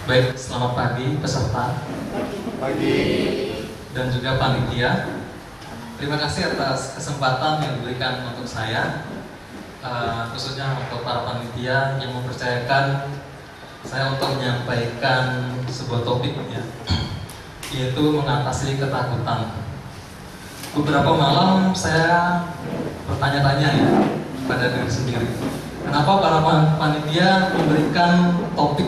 Baik, selamat pagi peserta. Pagi. Dan juga panitia. Terima kasih atas kesempatan yang diberikan untuk saya, khususnya untuk para panitia yang mempercayakan saya untuk menyampaikan sebuah topik ya, yaitu mengatasi ketakutan. Beberapa malam saya bertanya-tanya ya pada diri sendiri, kenapa para panitia memberikan topik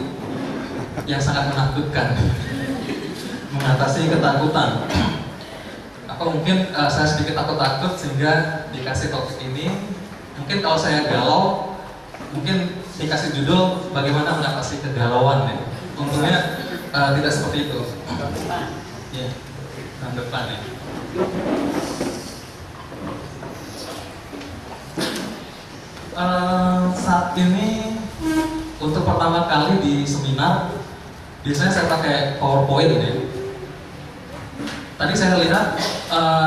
yang sangat menakutkan, mengatasi ketakutan. Apa mungkin saya sedikit takut-takut sehingga dikasih topik ini. Mungkin kalau saya galau, mungkin dikasih judul bagaimana mengatasi kegalauan ya. Untungnya tidak seperti itu. Ya, tahun depan ya. Saat ini untuk pertama kali di seminar, biasanya saya pakai PowerPoint ya. Tadi saya lihat,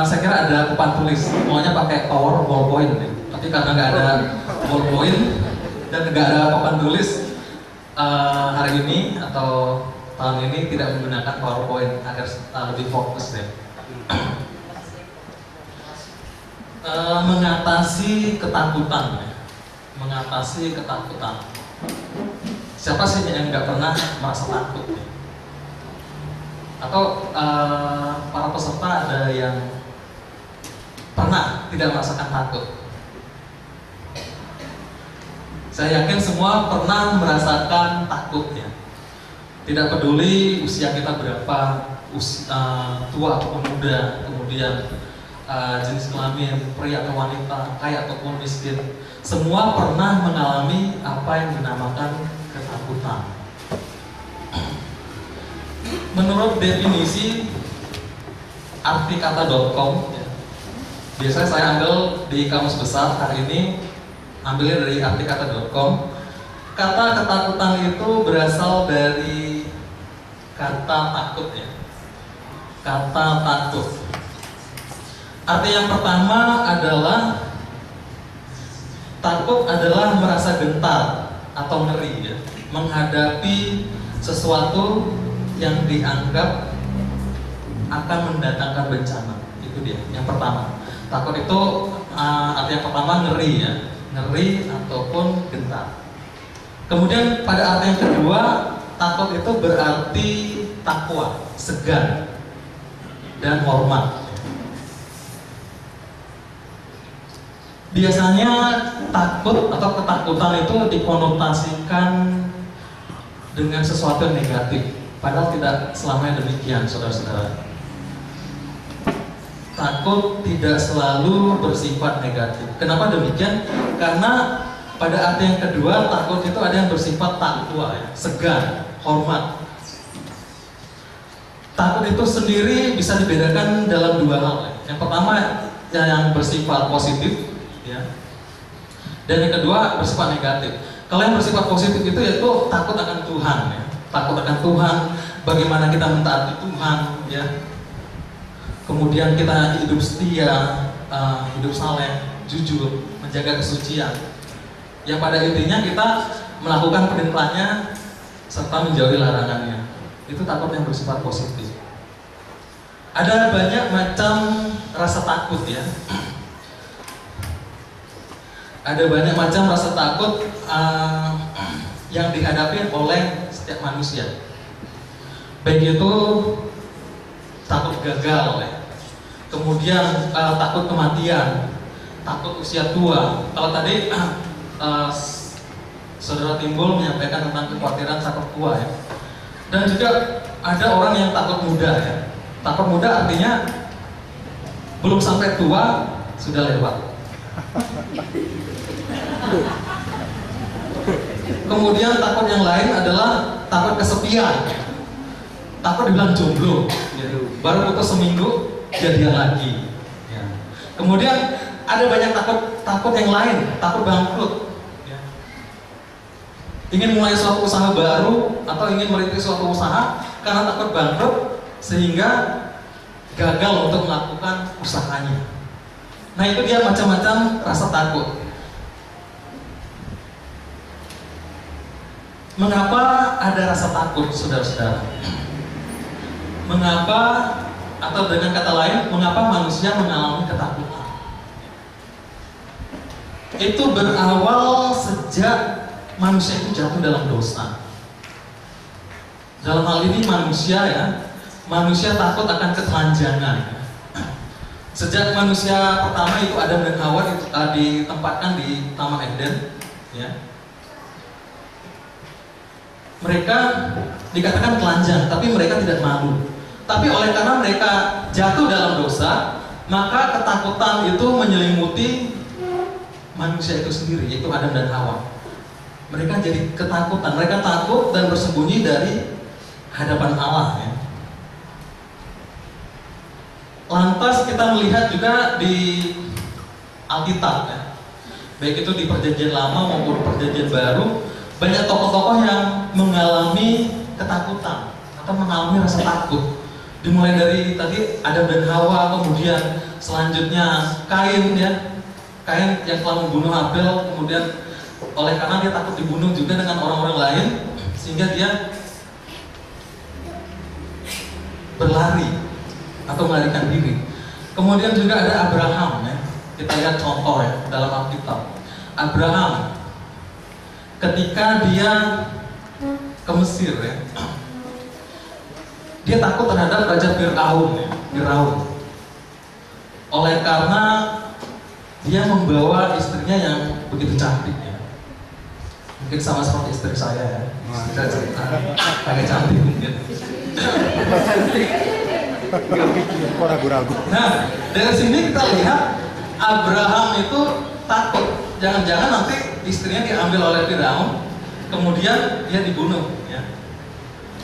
saya kira ada papan tulis, maunya pakai PowerPoint ya. Tapi karena nggak ada PowerPoint dan nggak ada papan tulis, hari ini atau tahun ini tidak menggunakan PowerPoint agar lebih fokus ya. Mengatasi ketakutan ya. Mengatasi ketakutan. Siapa sih yang nggak pernah merasa takut ya? Atau para peserta ada yang pernah tidak merasakan takut? Saya yakin semua pernah merasakan takut ya. Tidak peduli usia kita berapa, tua ataupun muda, kemudian jenis kelamin, pria atau wanita, kaya ataupun miskin, semua pernah mengalami apa yang dinamakan ketakutan. Menurut definisi artikata.com ya, biasanya saya ambil di kamus besar, hari ini ambilnya dari artikata.com. Kata ketakutan itu berasal dari kata takut ya. Kata takut. Arti yang pertama adalah takut adalah merasa gentar atau ngeri ya, menghadapi sesuatu yang dianggap akan mendatangkan bencana. Itu dia yang pertama. Takut itu arti yang pertama ngeri ya, ngeri ataupun gentar. Kemudian pada arti yang kedua, takut itu berarti takwa, segan dan hormat. Biasanya takut atau ketakutan itu dikonotasikan dengan sesuatu yang negatif, padahal tidak selamanya demikian, saudara-saudara. Takut tidak selalu bersifat negatif. Kenapa demikian? Karena pada arti yang kedua, takut itu ada yang bersifat takwa, ya, segan, hormat. Takut itu sendiri bisa dibedakan dalam dua hal. Yang pertama yang bersifat positif, ya, dan yang kedua bersifat negatif. Kalau yang bersifat positif itu yaitu takut akan Tuhan, ya. Takut akan Tuhan, bagaimana kita mentaati Tuhan, ya. Kemudian kita hidup setia, hidup saleh, jujur, menjaga kesucian. Yang pada intinya kita melakukan perintahnya serta menjauhi larangannya. Itu takut yang bersifat positif. Ada banyak macam rasa takut ya. Ada banyak macam rasa takut yang dihadapi oleh setiap manusia. Baik itu takut gagal ya. Kemudian takut kematian, takut usia tua. Kalau tadi Saudara Timbul menyampaikan tentang kekhawatiran takut tua ya. Dan juga ada orang yang takut muda ya. Takut muda artinya belum sampai tua sudah lewat. Kemudian takut yang lain adalah takut kesepian. Takut dibilang jomblo ya. Baru putus seminggu jadian lagi ya. Kemudian ada banyak takut yang lain, takut bangkrut. Ingin mulai suatu usaha baru atau ingin merintis suatu usaha karena takut bangkrut sehingga gagal untuk melakukan usahanya. Nah itu dia macam-macam rasa takut. Mengapa ada rasa takut, saudara-saudara? Mengapa, atau dengan kata lain, mengapa manusia mengalami ketakutan? Itu berawal sejak manusia itu jatuh dalam dosa. Dalam hal ini manusia manusia takut akan ketelanjangan. Sejak manusia pertama itu Adam dan Hawa ditempatkan di Taman Eden, ya. Mereka dikatakan telanjang, tapi mereka tidak malu. Tapi oleh karena mereka jatuh dalam dosa, maka ketakutan itu menyelimuti manusia itu sendiri, yaitu Adam dan Hawa. Mereka jadi ketakutan, mereka takut dan bersembunyi dari hadapan Allah, ya. Lantas kita melihat juga di Alkitab, ya. Baik itu di Perjanjian Lama maupun Perjanjian Baru, banyak tokoh-tokoh yang mengalami ketakutan atau mengalami rasa takut. Dimulai dari tadi Adam dan Hawa, kemudian selanjutnya Kain, ya. Kain yang telah membunuh Abel, kemudian oleh karena dia takut dibunuh juga dengan orang-orang lain, sehingga dia berlari atau melarikan diri. Kemudian juga ada Abraham, ya. Kita lihat contoh, ya, dalam Alkitab. Abraham ketika dia ke Mesir, ya, dia takut terhadap Raja Firaun, ya, Firaun. Oleh karena dia membawa istrinya yang begitu cantik, ya. Mungkin sama seperti istri saya, ya. Kita cerita agak cantik mungkin. Kok ragu-ragu? Nah, dari sini kita lihat Abraham itu takut, jangan-jangan nanti istrinya diambil oleh Firaun, kemudian dia dibunuh, ya.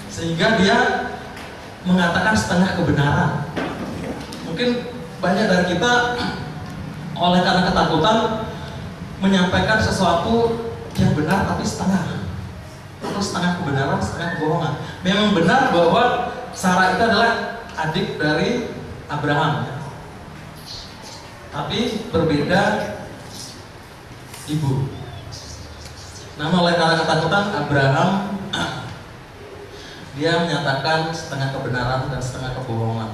Sehingga dia mengatakan setengah kebenaran. Mungkin banyak dari kita oleh karena ketakutan menyampaikan sesuatu yang benar tapi setengah, atau setengah kebenaran, setengah kebohongan. Memang benar bahwa Sarah itu adalah adik dari Abraham, ya. Tapi berbeda ibu. Namun oleh karena ketakutan Abraham dia menyatakan setengah kebenaran dan setengah kebohongan.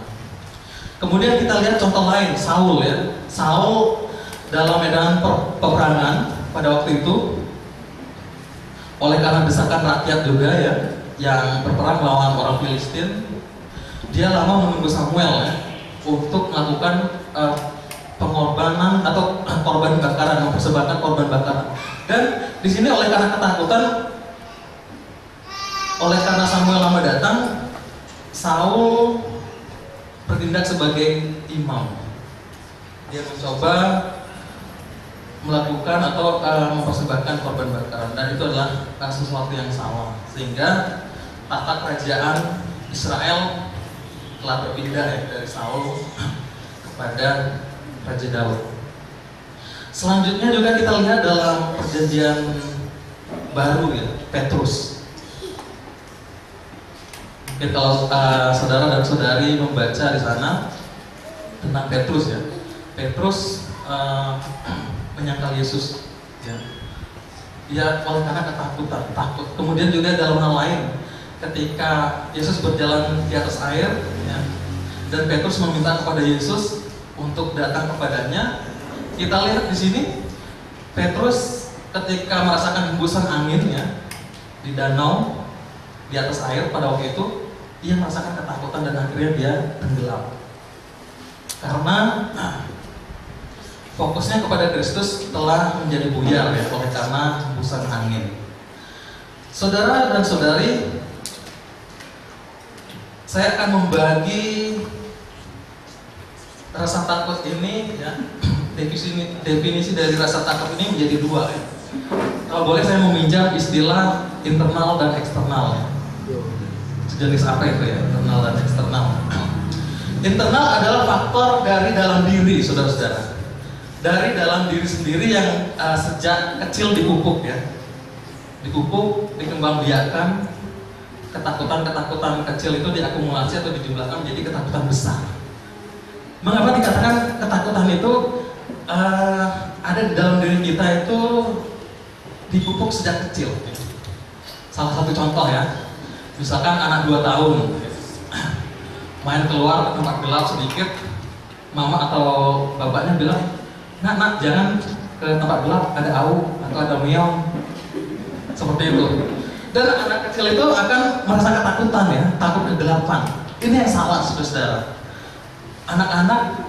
Kemudian kita lihat contoh lain, Saul, ya. Saul dalam medan peperangan pada waktu itu, oleh karena desakan rakyat juga, ya, yang berperang melawan orang Filistin, dia lama menunggu Samuel, ya, untuk melakukan pengorbanan atau korban bakaran, mempersembahkan korban bakaran. Dan di sini oleh karena ketakutan, oleh karena Samuel lama datang, Saul bertindak sebagai imam. Dia mencoba melakukan atau mempersembahkan korban bakaran, dan itu adalah sesuatu yang salah, sehingga tata kerajaan Israel telah berpindah, ya, dari Saul kepada Raja Daud. Selanjutnya juga kita lihat dalam Perjanjian Baru, ya, Petrus. Mungkin kalau saudara dan saudari membaca di sana tentang Petrus, ya. Petrus menyangkal Yesus, ya. Dia oleh karena ketakutan, takut. Kemudian juga dalam hal lain, ketika Yesus berjalan di atas air, ya, dan Petrus meminta kepada Yesus untuk datang kepadanya. Kita lihat di sini Petrus ketika merasakan hembusan angin, ya, di danau di atas air pada waktu itu, ia merasakan ketakutan dan akhirnya dia tenggelam karena fokusnya kepada Kristus telah menjadi buyar, ya, oleh karena hembusan angin. Saudara dan saudari, saya akan membagi rasa takut ini, ya, definisi dari rasa takut ini menjadi dua, ya. Kalau boleh saya meminjam istilah internal dan eksternal, ya. Sejenis apa itu, ya, internal dan eksternal? Internal adalah faktor dari dalam diri, saudara-saudara. Dari dalam diri sendiri yang sejak kecil dipupuk, ya. Dipupuk, dikembangbiakan. Ketakutan-ketakutan kecil itu diakumulasi atau dijumlahkan menjadi ketakutan besar. Mengapa dikatakan ketakutan itu ada di dalam diri kita itu dipupuk sejak kecil? Salah satu contoh ya, misalkan anak 2 tahun main keluar ke tempat gelap sedikit, mama atau bapaknya bilang, nak jangan ke tempat gelap, ada au atau ada meong, seperti itu. Dan anak kecil itu akan merasa ketakutan ya, takut kegelapan. Ini yang salah, saudara. Anak-anak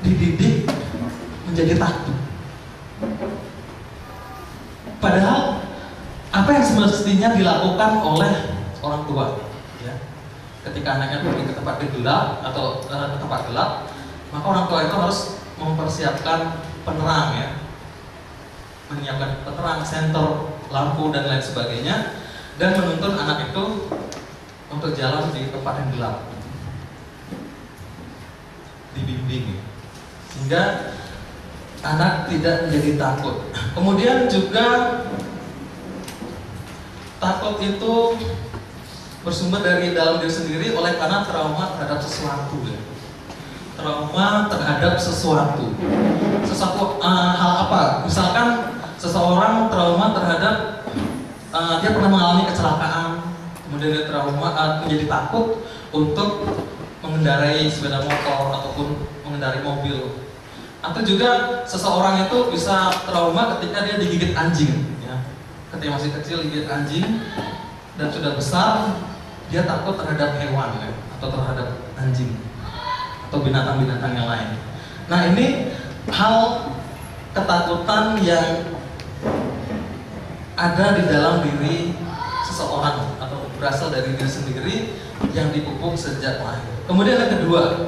dididik menjadi takut. Padahal apa yang semestinya dilakukan oleh orang tua, ya? Ketika anaknya pergi ke tempat gelap atau ke tempat gelap, maka orang tua itu harus mempersiapkan penerang, ya, menyiapkan penerang, senter, lampu dan lain sebagainya, dan menuntun anak itu untuk jalan di tempat yang gelap, dibimbing, ya, sehingga anak tidak menjadi takut. Kemudian juga takut itu bersumber dari dalam diri sendiri oleh karena trauma terhadap sesuatu, ya. Trauma terhadap sesuatu hal apa? Misalkan seseorang trauma terhadap dia pernah mengalami kecelakaan, kemudian dia trauma menjadi takut untuk mengendarai sepeda motor ataupun mengendarai mobil. Atau juga seseorang itu bisa trauma ketika dia digigit anjing, ya. Ketika masih kecil digigit anjing dan sudah besar dia takut terhadap hewan, ya, atau terhadap anjing atau binatang-binatang yang lain. Nah, ini hal ketakutan yang ada di dalam diri seseorang atau berasal dari diri sendiri yang dipupuk sejak lahir. Kemudian yang kedua,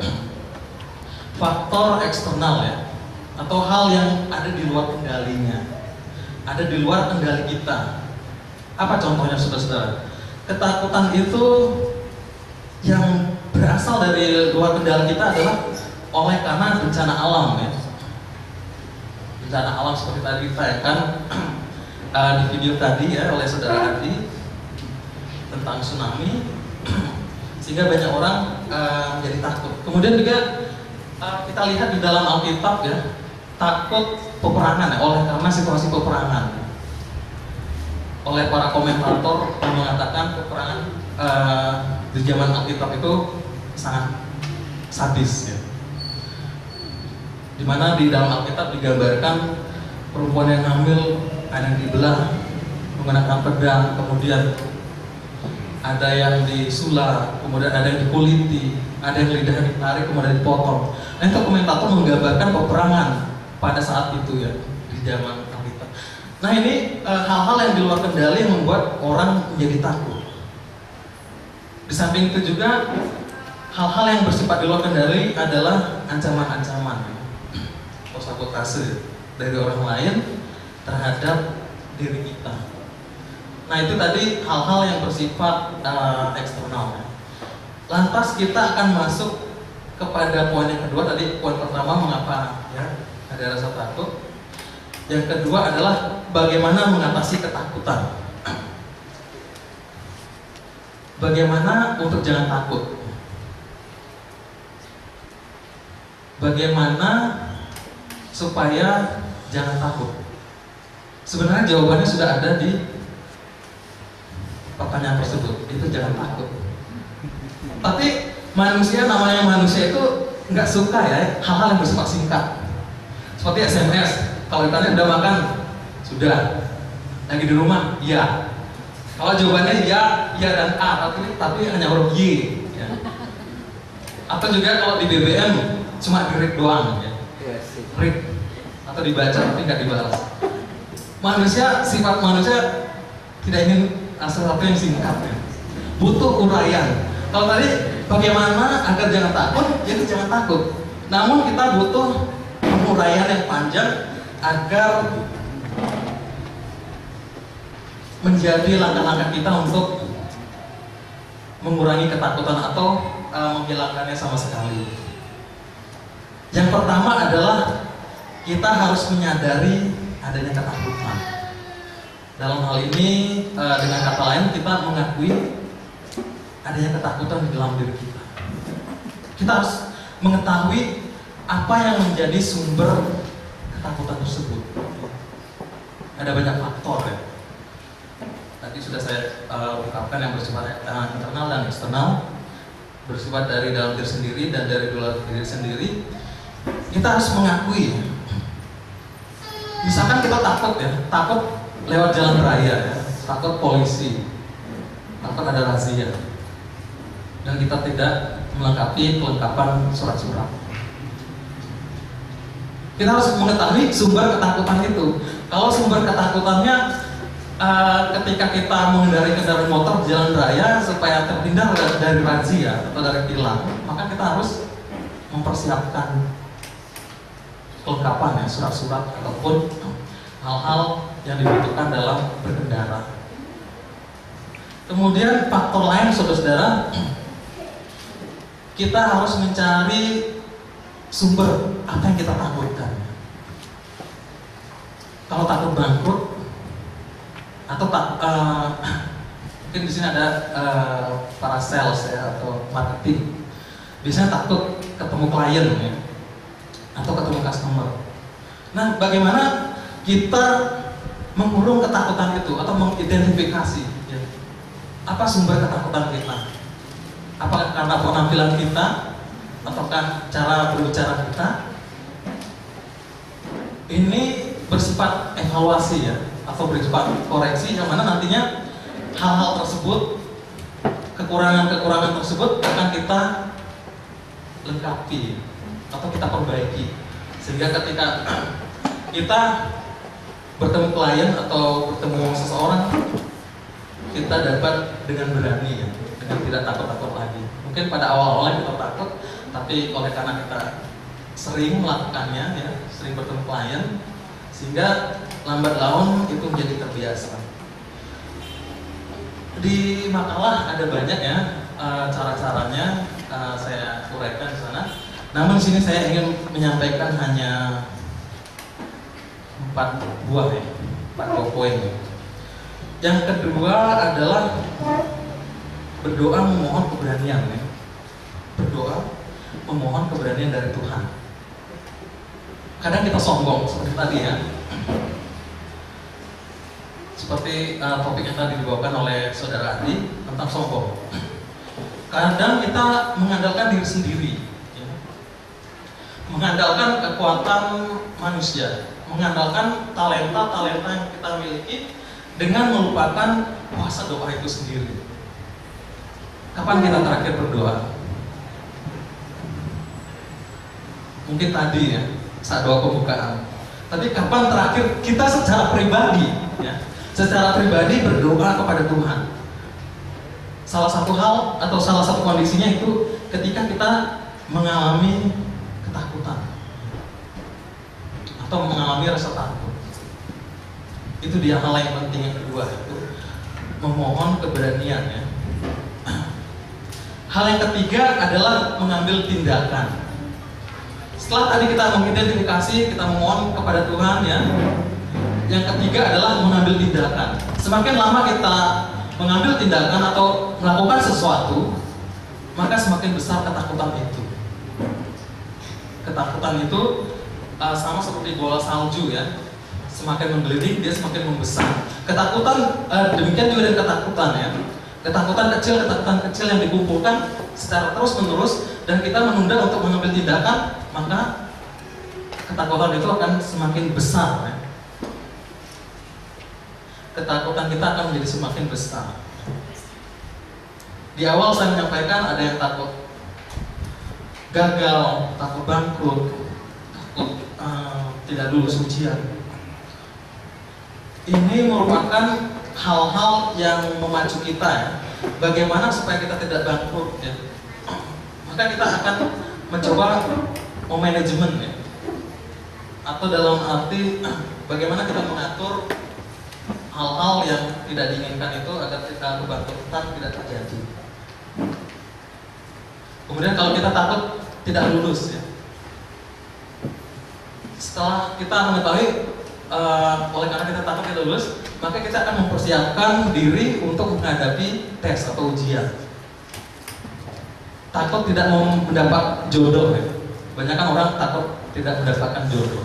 faktor eksternal, ya, atau hal yang ada di luar kendalinya, ada di luar kendali kita. Apa contohnya, saudara-saudara? Ketakutan itu yang berasal dari luar kendali kita adalah oleh karena bencana alam, ya. Bencana alam seperti tadi ditayangkan di video tadi, ya, oleh saudara Adi tentang tsunami, sehingga banyak orang menjadi takut. Kemudian juga kita lihat di dalam Alkitab, ya, takut peperangan, ya, oleh karena situasi peperangan. Oleh para komentator yang mengatakan peperangan di zaman Alkitab itu sangat sadis, ya. Dimana di dalam Alkitab digambarkan perempuan yang hamil ada yang dibelah menggunakan pedang, kemudian ada yang disula, kemudian ada yang dikuliti, ada yang lidahnya ditarik kemudian dipotong. Nah, itu komentator menggambarkan peperangan pada saat itu, ya, di zaman Alkitab. Nah, ini hal-hal yang di luar kendali yang membuat orang menjadi takut. Di samping itu juga hal-hal yang bersifat di luar kendali adalah ancaman-ancaman atau sabotase dari orang lain terhadap diri kita. Nah, itu tadi hal-hal yang bersifat eksternal. Lantas kita akan masuk kepada poin yang kedua. Tadi poin pertama, mengapa, ya, ada rasa takut. Yang kedua adalah bagaimana mengatasi ketakutan. Bagaimana untuk jangan takut. Bagaimana supaya jangan takut. Sebenarnya jawabannya sudah ada di pertanyaan tersebut, itu jangan takut. Tapi manusia, namanya manusia itu nggak suka, ya, hal-hal yang bersifat singkat. Seperti SMS, kalau ditanya udah makan, sudah. Lagi di rumah, iya. Kalau jawabannya ya dan A, tapi hanya huruf Y, ya. Atau juga kalau di BBM cuma di read doang, ya. Read atau dibaca tapi nggak dibalas. Manusia, sifat manusia tidak ingin sesuatu yang singkat, ya. Butuh uraian. Kalau tadi bagaimana agar jangan takut, jadi jangan takut. Namun kita butuh uraian yang panjang agar menjadi langkah-langkah kita untuk mengurangi ketakutan atau menghilangkannya sama sekali. Yang pertama adalah kita harus menyadari adanya ketakutan. Dalam hal ini, dengan kata lain, kita mengakui adanya ketakutan di dalam diri kita. Kita harus mengetahui apa yang menjadi sumber ketakutan tersebut. Ada banyak faktor, ya. Tadi sudah saya ungkapkan yang bersifat internal dan eksternal, bersifat dari dalam diri sendiri dan dari luar diri sendiri. Kita harus mengakui, misalkan kita takut lewat jalan raya, takut polisi, takut ada razia, dan kita tidak melengkapi kelengkapan surat-surat. Kita harus mengetahui sumber ketakutan itu. Kalau sumber ketakutannya ketika kita mengendarai kendaraan motor di jalan raya supaya terhindar dari razia atau dari tilang, maka kita harus mempersiapkan kelengkapan surat-surat ataupun hal-hal yang dibutuhkan dalam berkendara. Kemudian faktor lain, saudara-saudara, kita harus mencari sumber apa yang kita takutkan. Kalau takut bangkrut, atau mungkin di sini ada para sales atau marketing, biasanya takut ketemu klien atau ketemu customer. Nah, bagaimana kita mengurung ketakutan itu atau mengidentifikasi apa sumber ketakutan kita? Apakah karena penampilan kita, ataukah cara berbicara kita? Ini bersifat evaluasi atau bersifat koreksi, yang mana nantinya hal-hal tersebut, kekurangan-kekurangan tersebut akan kita lengkapi atau kita perbaiki, sehingga ketika kita bertemu klien atau bertemu seseorang, kita dapat dengan berani dengan tidak takut-takut lagi. Mungkin pada awal-awal kita takut, tapi oleh karena kita sering melakukannya, sering bertemu klien, sehingga lambat laun itu menjadi terbiasa. Di makalah ada banyak cara-caranya, saya uraikan di sana. Namun di sini saya ingin menyampaikan hanya 4 buah poin. Yang kedua adalah berdoa memohon keberanian. Berdoa memohon keberanian dari Tuhan. Kadang kita sombong seperti tadi seperti topik yang tadi dibawakan oleh saudara Adi tentang sombong. Kadang kita mengandalkan diri sendiri, mengandalkan kekuatan manusia, mengandalkan talenta-talenta yang kita miliki, dengan melupakan kuasa doa itu sendiri. Kapan kita terakhir berdoa? Mungkin tadi saat doa pembukaan. Tapi kapan terakhir kita secara pribadi berdoa kepada Tuhan? Salah satu hal atau salah satu kondisinya itu ketika kita mengalami ketakutan atau mengalami rasa takut. Itu dia hal yang penting. Yang kedua itu memohon keberanian. Hal yang ketiga adalah mengambil tindakan. Setelah tadi kita mengidentifikasi, kita memohon kepada Tuhan yang ketiga adalah mengambil tindakan. Semakin lama kita mengambil tindakan atau melakukan sesuatu, maka semakin besar ketakutan itu. Ketakutan itu sama seperti bola salju semakin menggelitik, dia semakin membesar. Ketakutan demikian juga dengan ketakutan Ketakutan kecil yang dikumpulkan secara terus-menerus dan kita menunda untuk mengambil tindakan, maka ketakutan itu akan semakin besar. Ketakutan kita akan menjadi semakin besar. Di awal saya menyampaikan ada yang takut gagal, takut bangkrut, takut tidak lulus ujian. Ini merupakan hal-hal yang memacu kita bagaimana supaya kita tidak bangkrut maka kita akan mencoba memanajemen atau dalam arti bagaimana kita mengatur hal-hal yang tidak diinginkan itu agar kita kebangkrutan tidak terjadi. Kemudian kalau kita takut tidak lulus setelah kita mengetahui oleh karena kita takut tidak lulus, maka kita akan mempersiapkan diri untuk menghadapi tes atau ujian. Takut tidak mau mendapat jodoh Banyak kan orang takut tidak mendapatkan jodoh.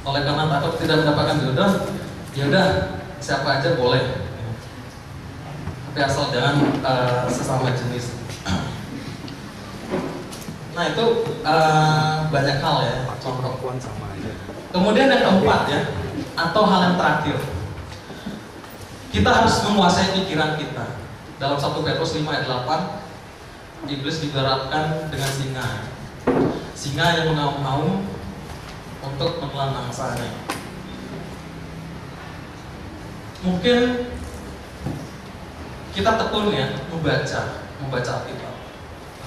Oleh karena takut tidak mendapatkan jodoh, ya udah siapa aja boleh, tapi asal jangan sesama jenis. Nah itu banyak hal ya, contoh. Sama aja. Kemudian yang keempat ya, atau hal yang terakhir, kita harus menguasai pikiran kita. Dalam 1 Petrus 5 ayat 8, iblis diibaratkan dengan singa. Singa yang mengaum-ngaum untuk menelan mangsanya. Mungkin kita tekun ya membaca Alkitab,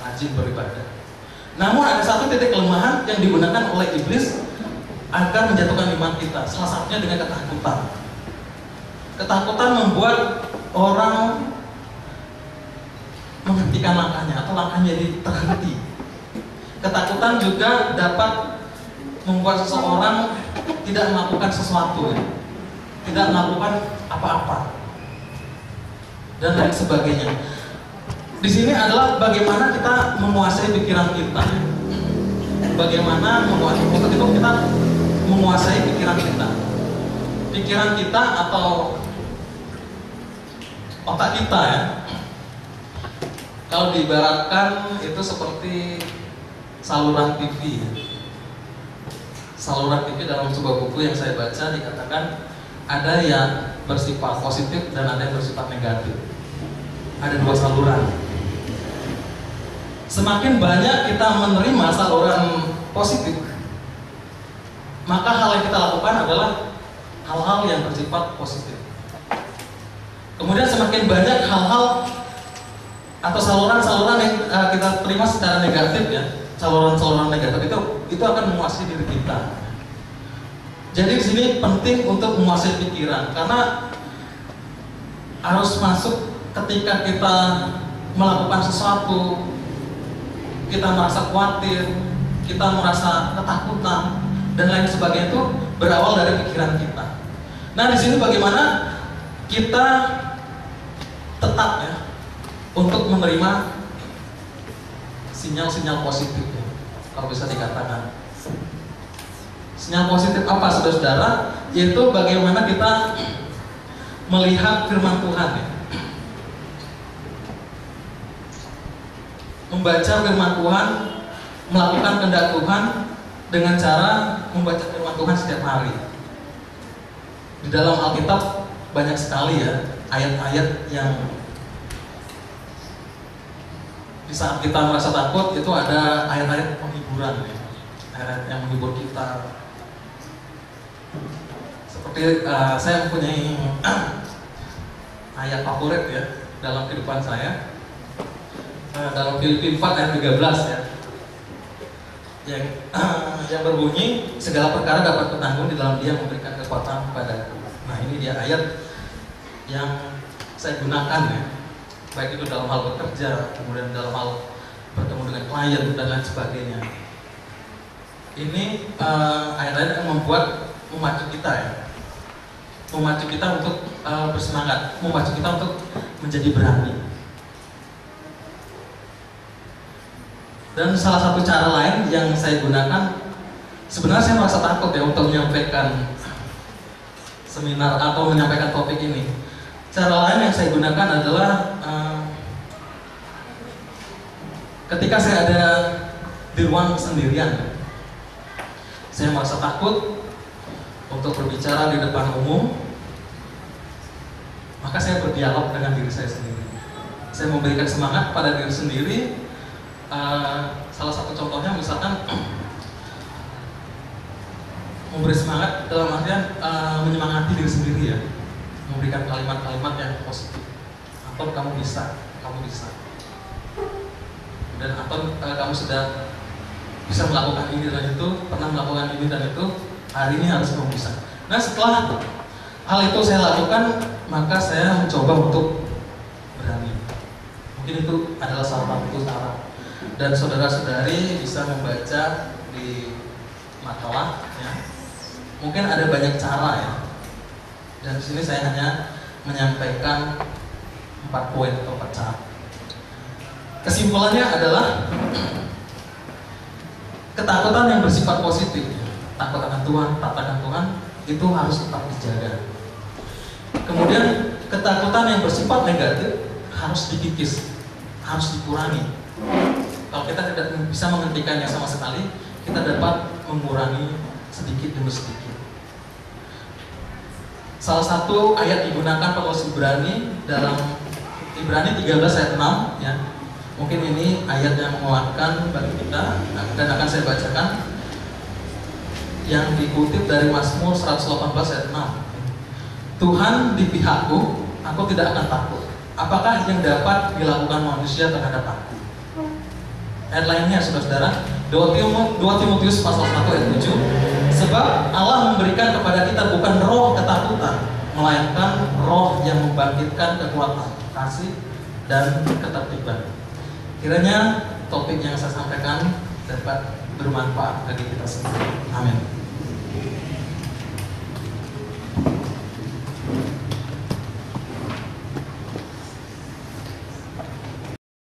rajin beribadah. Namun ada satu titik kelemahan yang digunakan oleh iblis agar menjatuhkan iman kita. Salah satunya dengan ketakutan. Ketakutan membuat orang menghentikan langkahnya atau langkahnya jadi terhenti. Ketakutan juga dapat membuat seseorang tidak melakukan sesuatu, ya. Tidak melakukan apa-apa dan lain sebagainya. Di sini adalah bagaimana kita menguasai pikiran kita. Bagaimana untuk itu kita menguasai pikiran kita. Pikiran kita atau otak kita ya. Kalau diibaratkan itu seperti saluran TV. Saluran TV dalam sebuah buku yang saya baca dikatakan ada yang bersifat positif dan ada yang bersifat negatif. Ada 2 saluran. Semakin banyak kita menerima saluran positif, maka hal yang kita lakukan adalah hal-hal yang bersifat positif. Kemudian semakin banyak hal-hal atau saluran-saluran yang kita terima secara negatif ya, saluran-saluran negatif itu akan menguasai diri kita. Jadi di sini penting untuk menguasai pikiran karena harus masuk ketika kita melakukan sesuatu, kita merasa khawatir, kita merasa ketakutan dan lain sebagainya itu berawal dari pikiran kita. Nah di sini bagaimana kita tetap ya untuk menerima sinyal-sinyal positif ya, kalau bisa dikatakan. Sinyal positif apa saudara-saudara? Yaitu bagaimana kita melihat firman Tuhan ya. Membaca firman Tuhan, melakukan kehendak Tuhan dengan cara membaca firman Tuhan setiap hari. Di dalam Alkitab banyak sekali ya ayat-ayat yang di saat kita merasa takut itu ada ayat-ayat penghiburan ya. Ayat yang menghibur kita. Seperti saya mempunyai ayat favorit ya dalam kehidupan saya. Dalam Filipi 4 ayat 13 ya, yang berbunyi segala perkara dapat kutanggung di dalam Dia memberikan kekuatan kepadaku. Nah ini dia ayat yang saya gunakan ya, baik itu dalam hal bekerja, kemudian dalam hal bertemu dengan klien dan lain sebagainya. Ini ayat-ayat yang memacu kita ya, memacu kita untuk bersemangat, memacu kita untuk menjadi berani. Dan salah satu cara lain yang saya gunakan, sebenarnya saya merasa takut ya untuk menyampaikan seminar atau menyampaikan topik ini. Cara lain yang saya gunakan adalah ketika saya ada di ruang sendirian, saya merasa takut untuk berbicara di depan umum, maka saya berdialog dengan diri saya sendiri. Saya memberikan semangat pada diri sendiri. Salah satu contohnya misalkan memberi semangat dalam artian menyemangati diri sendiri ya, memberikan kalimat-kalimat yang positif, atau kamu bisa, dan atau kamu sudah bisa melakukan ini dan itu, pernah melakukan ini dan itu, hari ini harus kamu bisa. Nah setelah hal itu saya lakukan, maka saya mencoba untuk berani. Mungkin itu adalah salah satu cara. Dan saudara-saudari bisa membaca di makalah ya. Mungkin ada banyak cara ya. Dan di sini saya hanya menyampaikan 4 poin atau 4 cara. Kesimpulannya adalah ketakutan yang bersifat positif ya. Takut akan Tuhan, taat akan Tuhan itu harus tetap dijaga. Kemudian ketakutan yang bersifat negatif harus dikikis, harus dikurangi. Kalau kita tidak bisa menghentikannya sama sekali, kita dapat mengurangi sedikit demi sedikit. Salah satu ayat digunakan Paulus Ibrani dalam Ibrani 13 ayat 6 ya. Mungkin ini ayat yang menguatkan bagi kita dan akan saya bacakan, yang dikutip dari Mazmur 118 ayat 6. Tuhan di pihakku, aku tidak akan takut. Apakah yang dapat dilakukan manusia terhadap aku? Ayat lainnya saudara-saudara, 2 Timotius pasal 1 ayat 7. Sebab Allah memberikan kepada kita bukan roh ketakutan, melainkan roh yang membangkitkan kekuatan, kasih, dan ketertiban. Kiranya topik yang saya sampaikan dapat bermanfaat bagi kita semua. Amin.